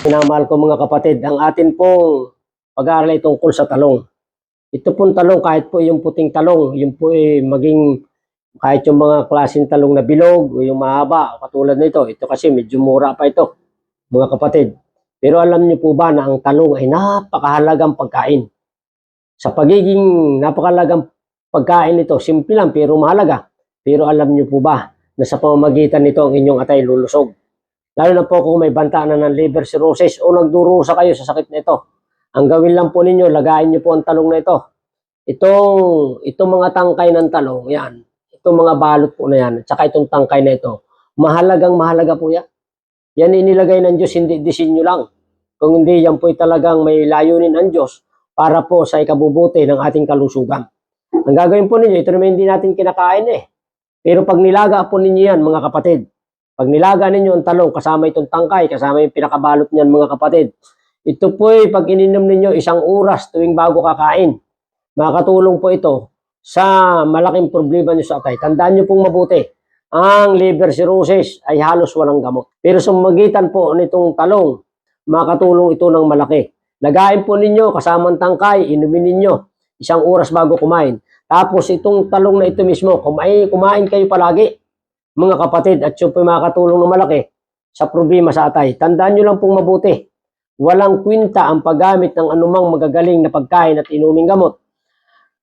Minamahal ko mga kapatid, ang atin pong pag-aaral ay tungkol sa talong. Ito pong talong, kahit po yung puting talong, yung po maging kahit yung mga klaseng talong na bilog o yung mahaba, katulad nito, ito kasi medyo mura pa ito, mga kapatid. Pero alam niyo po ba na ang talong ay napakahalagang pagkain? Sa pagiging napakahalagang pagkain nito, simple lang pero mahalaga. Pero alam niyo po ba na sa pamamagitan nito ang inyong atay lulusog? Lalo na po kung may banta na ng liver cirrhosis o nagdurusa kayo sa sakit na ito. Ang gawin lang po ninyo, lagayin niyo po ang talong na ito. Itong mga tangkay ng talong, yan. Itong mga balot po na yan, at saka itong tangkay na ito, mahalagang mahalaga po yan. Yan inilagay ng Diyos, hindi disenyo lang. Kung hindi, yan po talagang may layunin ng Diyos para po sa ikabubuti ng ating kalusugan. Ang gagawin po ninyo, ito naman hindi natin kinakain Pero pag nilaga po ninyo yan, mga kapatid, pag nilaga ninyo ang talong, kasama itong tangkay, kasama yung pinakabalot niyan, mga kapatid, ito po pag ininom ninyo 1 oras tuwing bago kakain, makakatulong po ito sa malaking problema nyo sa atay. Tandaan nyo pong mabuti, ang liver cirrhosis ay halos walang gamot. Pero sa magitan po nitong talong, makakatulong ito ng malaki. Lagayin po ninyo kasamang tangkay, inumin ninyo 1 oras bago kumain. Tapos itong talong na ito mismo, kumain kayo palagi, mga kapatid, at yun po makakatulong ng malaki sa problema sa atay. Tandaan nyo lang pong mabuti, walang kwinta ang paggamit ng anumang magagaling na pagkain at inuming gamot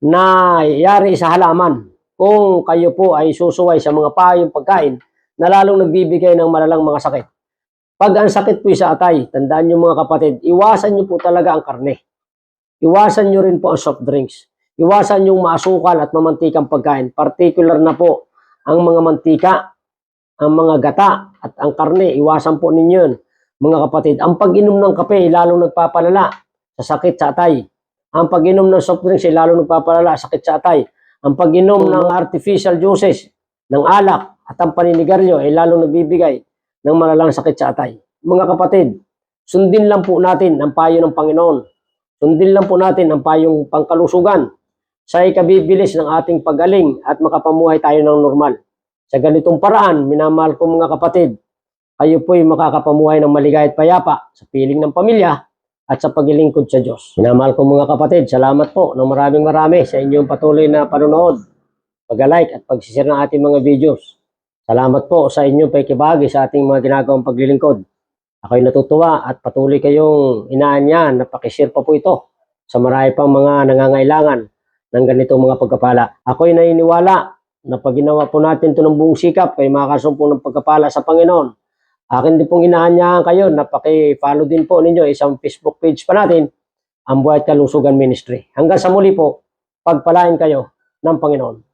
na yari sa halaman kung kayo po ay susuway sa mga payong pagkain na lalong nagbibigay ng malalang mga sakit. Pag ang sakit po sa atay, tandaan nyo mga kapatid, iwasan nyo po talaga ang karne. Iwasan nyo rin po ang soft drinks. Iwasan yung maasukal at mamantikang pagkain. Particular na po ang mga mantika, ang mga gata, at ang karne, iwasan po ninyo yun, mga kapatid. Ang pag-inom ng kape, lalong nagpapalala sa sakit sa atay. Ang pag-inom ng soft drinks, lalong nagpapalala sa sakit sa atay. Ang pag-inom ng artificial juices, ng alak, at ang paninigarilyo, ay lalong nagbibigay ng malalang sakit sa atay. Mga kapatid, sundin lang po natin ang payo ng Panginoon. Sundin lang po natin ang payong pangkalusugan sa ikabibilis ng ating pagaling at makapamuhay tayo ng normal. Sa ganitong paraan, minamahal ko mga kapatid, kayo po'y makakapamuhay ng maligay at payapa sa piling ng pamilya at sa paglilingkod sa Diyos. Minamahal ko mga kapatid, salamat po ng maraming sa inyong patuloy na panonood, pag-like at pag-share ng ating mga videos. Salamat po sa inyong pakikibahagi sa ating mga ginagawang paglilingkod. Ako'y natutuwa at patuloy kayong inaanyahan na pakishare pa po ito sa marami pang mga nangangailangan ng ganitong mga pagkapala. Ako'y naniniwala na pag ginawa po natin ito ng buong sikap, kayo makakasumpong ng pagkapala sa Panginoon. Akin din pong inaanyahan kayo na paki-follow din po ninyo isang Facebook page pa natin, ang Buhay at Kalusugan Ministry. Hanggang sa muli po, pagpalain kayo ng Panginoon.